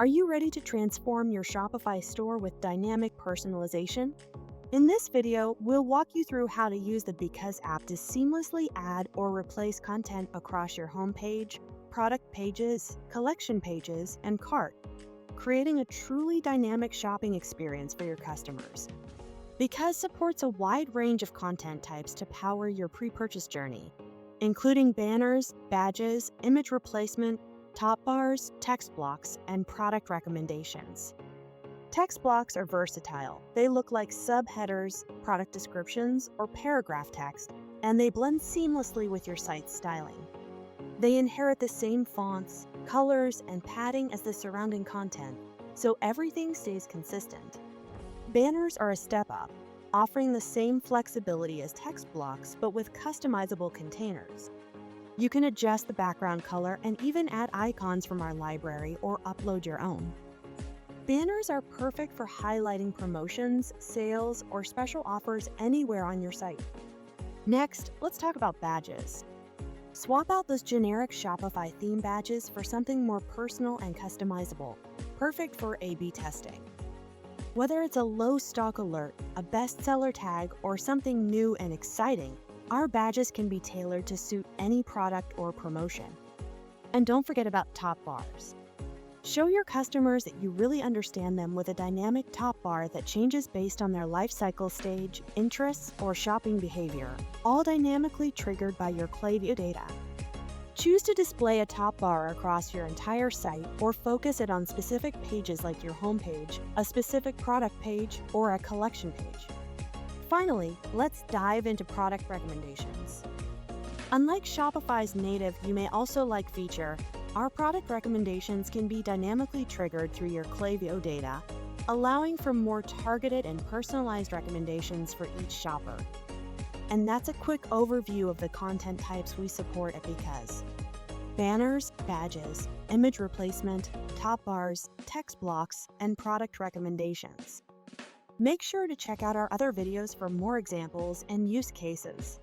Are you ready to transform your Shopify store with dynamic personalization? In this video, we'll walk you through how to use the Because app to seamlessly add or replace content across your homepage, product pages, collection pages, and cart, creating a truly dynamic shopping experience for your customers. Because supports a wide range of content types to power your pre-purchase journey, including banners, badges, image replacement, top bars, text blocks, and product recommendations. Text blocks are versatile. They look like subheaders, product descriptions, or paragraph text, and they blend seamlessly with your site's styling. They inherit the same fonts, colors, and padding as the surrounding content, so everything stays consistent. Banners are a step up, offering the same flexibility as text blocks but with customizable containers. You can adjust the background color and even add icons from our library or upload your own. Banners are perfect for highlighting promotions, sales, or special offers anywhere on your site. Next, let's talk about badges. Swap out those generic Shopify theme badges for something more personal and customizable, perfect for A/B testing. Whether it's a low stock alert, a bestseller tag, or something new and exciting, our badges can be tailored to suit any product or promotion. And don't forget about top bars. Show your customers that you really understand them with a dynamic top bar that changes based on their life cycle stage, interests, or shopping behavior, all dynamically triggered by your Klaviyo data. Choose to display a top bar across your entire site or focus it on specific pages like your homepage, a specific product page, or a collection page. Finally, let's dive into product recommendations. Unlike Shopify's native You May Also Like feature, our product recommendations can be dynamically triggered through your Klaviyo data, allowing for more targeted and personalized recommendations for each shopper. And that's a quick overview of the content types we support at Because. Banners, badges, image replacement, top bars, text blocks, and product recommendations. Make sure to check out our other videos for more examples and use cases.